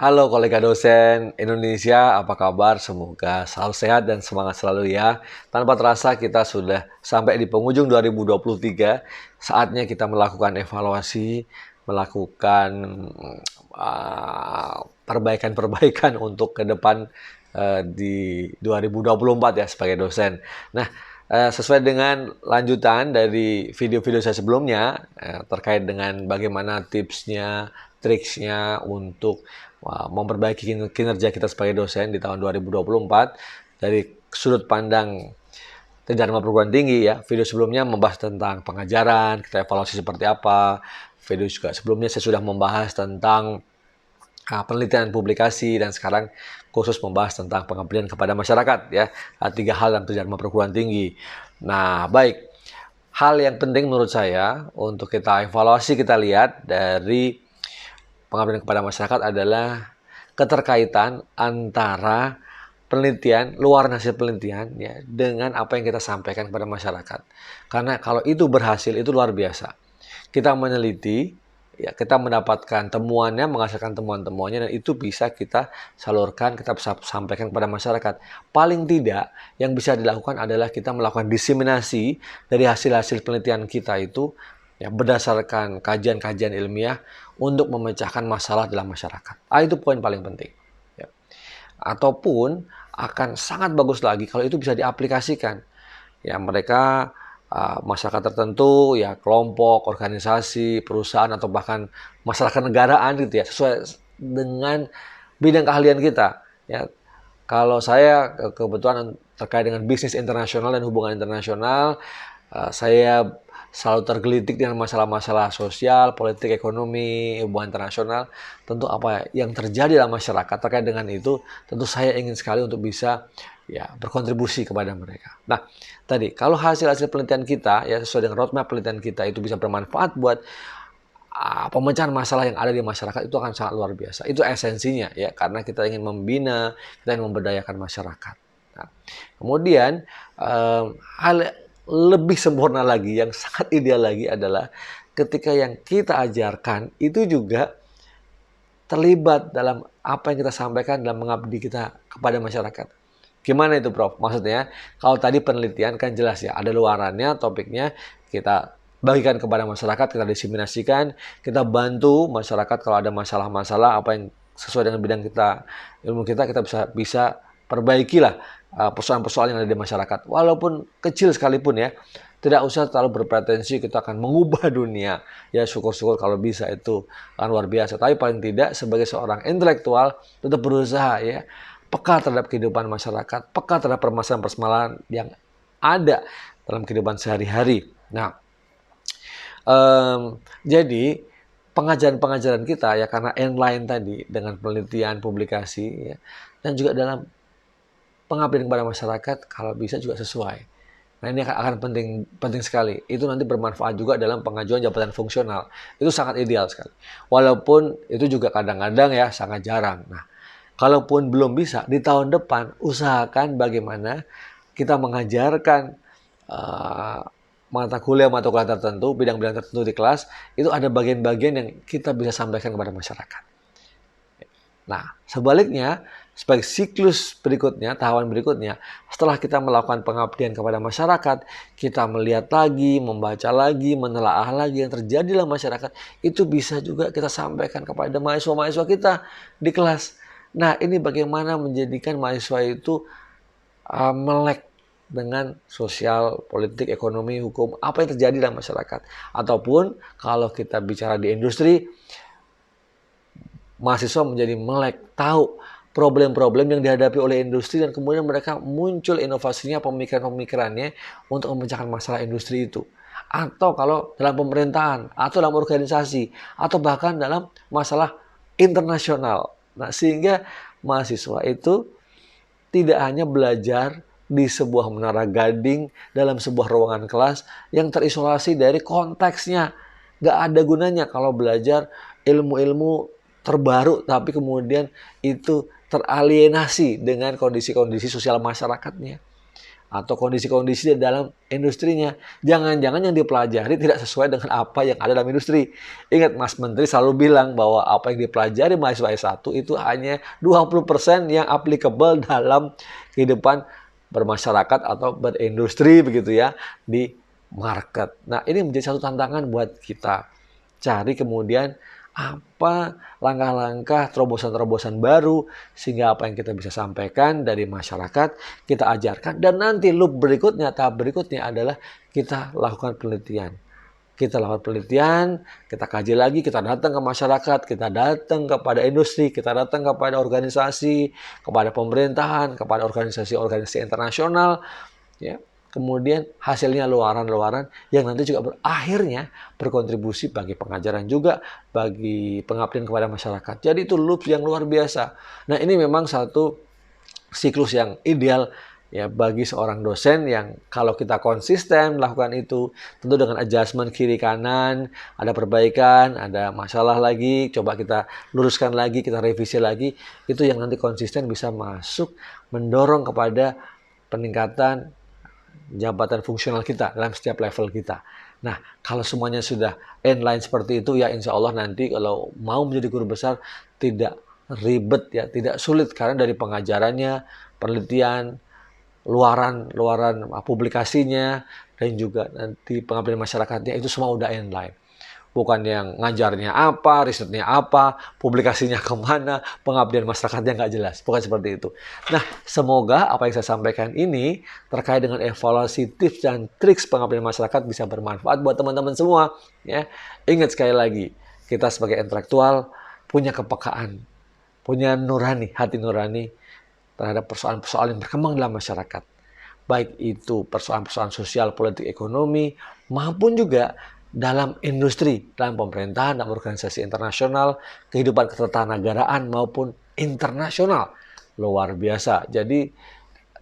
Halo kolega dosen Indonesia, apa kabar? Semoga selalu sehat dan semangat selalu ya. Tanpa terasa kita sudah sampai di penghujung 2023. Saatnya kita melakukan evaluasi, melakukan perbaikan-perbaikan untuk ke depan di 2024 ya sebagai dosen. Nah, sesuai dengan lanjutan dari video-video saya sebelumnya terkait dengan bagaimana tipsnya, triksnya untuk memperbaiki kinerja kita sebagai dosen di tahun 2024 dari sudut pandang Tridharma Perguruan Tinggi ya. Video sebelumnya membahas tentang pengajaran, kita evaluasi seperti apa. Video juga sebelumnya saya sudah membahas tentang penelitian publikasi, dan sekarang khusus membahas tentang pengabdian kepada masyarakat ya. Tiga hal dalam Tridharma Perguruan Tinggi. Nah, baik. Hal yang penting menurut saya untuk kita evaluasi, kita lihat dari pengabdian kepada masyarakat adalah keterkaitan antara penelitian, luar hasil penelitian ya, dengan apa yang kita sampaikan kepada masyarakat. Karena kalau itu berhasil, itu luar biasa. Kita meneliti, ya, kita mendapatkan temuannya, menghasilkan temuan-temuannya, dan itu bisa kita salurkan, kita bisa sampaikan kepada masyarakat. Paling tidak, yang bisa dilakukan adalah kita melakukan diseminasi dari hasil-hasil penelitian kita itu ya, berdasarkan kajian-kajian ilmiah untuk memecahkan masalah dalam masyarakat. Itu poin paling penting. Ya. Ataupun akan sangat bagus lagi kalau itu bisa diaplikasikan. Ya, mereka masyarakat tertentu, ya kelompok, organisasi, perusahaan, atau bahkan masyarakat negaraan gitu ya, sesuai dengan bidang keahlian kita. Ya, kalau saya kebetulan terkait dengan bisnis internasional dan hubungan internasional, saya selalu tergelitik dengan masalah-masalah sosial, politik, ekonomi, hubungan internasional. Tentu apa yang terjadi dalam masyarakat terkait dengan itu, tentu saya ingin sekali untuk bisa ya berkontribusi kepada mereka. Nah, tadi kalau hasil-hasil penelitian kita ya sesuai dengan roadmap penelitian kita itu bisa bermanfaat buat pemecahan masalah yang ada di masyarakat, itu akan sangat luar biasa. Itu esensinya ya, karena kita ingin membina, kita ingin memberdayakan masyarakat. Nah, kemudian hal lebih sempurna lagi, yang sangat ideal lagi adalah ketika yang kita ajarkan itu juga terlibat dalam apa yang kita sampaikan dalam mengabdi kita kepada masyarakat. Gimana itu, Prof? Maksudnya, kalau tadi penelitian kan jelas ya, ada luarannya, topiknya, kita bagikan kepada masyarakat, kita diseminasikan, kita bantu masyarakat kalau ada masalah-masalah apa yang sesuai dengan bidang kita, ilmu kita bisa perbaikilah persoalan-persoalan yang ada di masyarakat. Walaupun kecil sekalipun ya, tidak usah terlalu berpretensi kita akan mengubah dunia. Ya syukur-syukur kalau bisa, itu kan luar biasa. Tapi paling tidak sebagai seorang intelektual tetap berusaha ya, peka terhadap kehidupan masyarakat, peka terhadap permasalahan-permasalahan yang ada dalam kehidupan sehari-hari. Nah, jadi pengajaran-pengajaran kita ya, karena inline tadi dengan penelitian, publikasi ya, dan juga dalam pengabdian kepada masyarakat kalau bisa juga sesuai. Nah, ini akan penting sekali. Itu nanti bermanfaat juga dalam pengajuan jabatan fungsional. Itu sangat ideal sekali. Walaupun itu juga kadang-kadang ya sangat jarang. Nah, kalaupun belum bisa, di tahun depan usahakan bagaimana kita mengajarkan mata kuliah tertentu, bidang-bidang tertentu di kelas, itu ada bagian-bagian yang kita bisa sampaikan kepada masyarakat. Nah, sebaliknya, sebagai siklus berikutnya, tahapan berikutnya, setelah kita melakukan pengabdian kepada masyarakat, kita melihat lagi, membaca lagi, menelaah lagi yang terjadi dalam masyarakat, itu bisa juga kita sampaikan kepada mahasiswa-mahasiswa kita di kelas. Nah, ini bagaimana menjadikan mahasiswa itu melek dengan sosial, politik, ekonomi, hukum, apa yang terjadi dalam masyarakat. Ataupun kalau kita bicara di industri, mahasiswa menjadi melek, tahu problem-problem yang dihadapi oleh industri, dan kemudian mereka muncul inovasinya, pemikiran-pemikirannya untuk memecahkan masalah industri itu. Atau kalau dalam pemerintahan, atau dalam organisasi, atau bahkan dalam masalah internasional. Nah, sehingga mahasiswa itu tidak hanya belajar di sebuah menara gading dalam sebuah ruangan kelas yang terisolasi dari konteksnya. Gak ada gunanya kalau belajar ilmu-ilmu terbaru tapi kemudian itu teralienasi dengan kondisi-kondisi sosial masyarakatnya. atau kondisi-kondisi di dalam industrinya. Jangan-jangan yang dipelajari tidak sesuai dengan apa yang ada dalam industri. Ingat, Mas Menteri selalu bilang bahwa apa yang dipelajari mahasiswa S1 itu hanya 20% yang applicable dalam kehidupan bermasyarakat atau berindustri begitu ya, di market. Nah, ini menjadi satu tantangan buat kita. Cari kemudian apa langkah-langkah terobosan-terobosan baru sehingga apa yang kita bisa sampaikan dari masyarakat kita ajarkan, dan nanti loop berikutnya, tahap berikutnya adalah kita lakukan penelitian. Kita lakukan penelitian, kita kaji lagi, kita datang ke masyarakat, kita datang kepada industri, kita datang kepada organisasi, kepada pemerintahan, kepada organisasi-organisasi internasional, ya. Kemudian hasilnya luaran-luaran yang nanti juga akhirnya berkontribusi bagi pengajaran juga, bagi pengabdian kepada masyarakat. Jadi itu loop yang luar biasa. Nah, ini memang satu siklus yang ideal ya bagi seorang dosen yang kalau kita konsisten melakukan itu, tentu dengan adjustment kiri kanan, ada perbaikan, ada masalah lagi, coba kita luruskan lagi, kita revisi lagi, itu yang nanti konsisten bisa masuk mendorong kepada peningkatan jabatan fungsional kita dalam setiap level kita. Nah, kalau semuanya sudah inline seperti itu, ya insya Allah nanti kalau mau menjadi guru besar tidak ribet ya, tidak sulit karena dari pengajarannya, penelitian, luaran publikasinya, dan juga nanti pengabdian masyarakatnya itu semua udah inline. Bukan yang ngajarnya apa, risetnya apa, publikasinya kemana, pengabdian masyarakatnya nggak jelas. Bukan seperti itu. Nah, semoga apa yang saya sampaikan ini terkait dengan evaluasi tips dan triks pengabdian masyarakat bisa bermanfaat buat teman-teman semua. Ya, ingat sekali lagi, kita sebagai intelektual punya kepekaan, punya nurani, hati nurani terhadap persoalan-persoalan yang berkembang dalam masyarakat. Baik itu persoalan-persoalan sosial, politik, ekonomi, maupun juga dalam industri, dalam pemerintahan, dalam organisasi internasional, kehidupan ketatanegaraan maupun internasional. Luar biasa. Jadi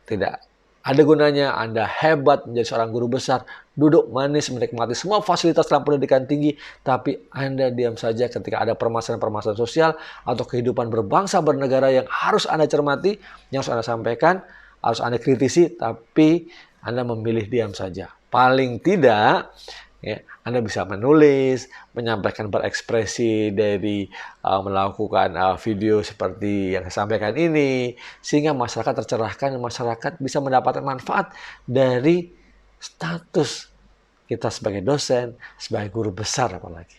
tidak ada gunanya Anda hebat menjadi seorang guru besar, duduk manis menikmati semua fasilitas dalam pendidikan tinggi, tapi Anda diam saja ketika ada permasalahan-permasalahan sosial atau kehidupan berbangsa bernegara yang harus Anda cermati, yang harus Anda sampaikan, harus Anda kritisi, tapi Anda memilih diam saja. Paling tidak, ya, Anda bisa menulis, menyampaikan berekspresi dari melakukan video seperti yang saya sampaikan ini, sehingga masyarakat tercerahkan, masyarakat bisa mendapatkan manfaat dari status kita sebagai dosen, sebagai guru besar apalagi.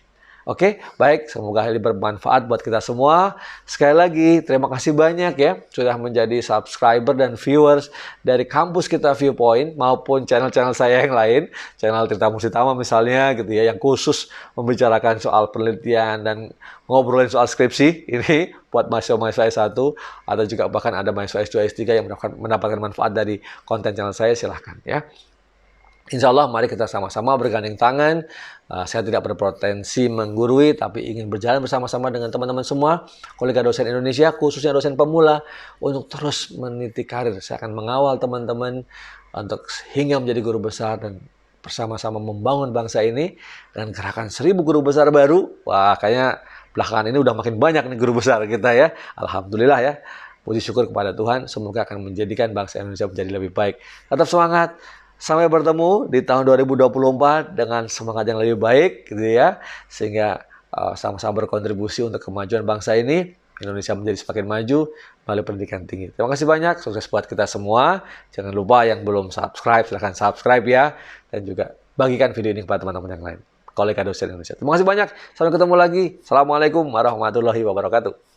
Oke, baik. Semoga ini bermanfaat buat kita semua. Sekali lagi, terima kasih banyak ya sudah menjadi subscriber dan viewers dari kampus kita Viewpoint maupun channel-channel saya yang lain, channel Tirta Musitama misalnya gitu ya, yang khusus membicarakan soal penelitian dan ngobrolin soal skripsi ini buat mahasiswa-mahasiswa S1 atau juga bahkan ada mahasiswa S2, S3 yang mendapatkan manfaat dari konten channel saya, silahkan ya. Insya Allah mari kita sama-sama bergandeng tangan. Saya tidak berpotensi menggurui, tapi ingin berjalan bersama-sama dengan teman-teman semua, kolega dosen Indonesia, khususnya dosen pemula, untuk terus meniti karir. Saya akan mengawal teman-teman untuk hingga menjadi guru besar dan bersama-sama membangun bangsa ini dan gerakan 1000 guru besar baru. Wah, kayaknya belakangan ini udah makin banyak nih guru besar kita ya. Alhamdulillah ya. Puji syukur kepada Tuhan, semoga akan menjadikan bangsa Indonesia menjadi lebih baik. Tetap semangat. Sampai bertemu di tahun 2024 dengan semangat yang lebih baik gitu ya. Sehingga sama-sama berkontribusi untuk kemajuan bangsa ini. Indonesia menjadi semakin maju melalui pendidikan tinggi. Terima kasih banyak, sukses buat kita semua. Jangan lupa yang belum subscribe, silahkan subscribe ya. Dan juga bagikan video ini kepada teman-teman yang lain. Kolega dosen Indonesia. Terima kasih banyak, sampai ketemu lagi. Assalamualaikum warahmatullahi wabarakatuh.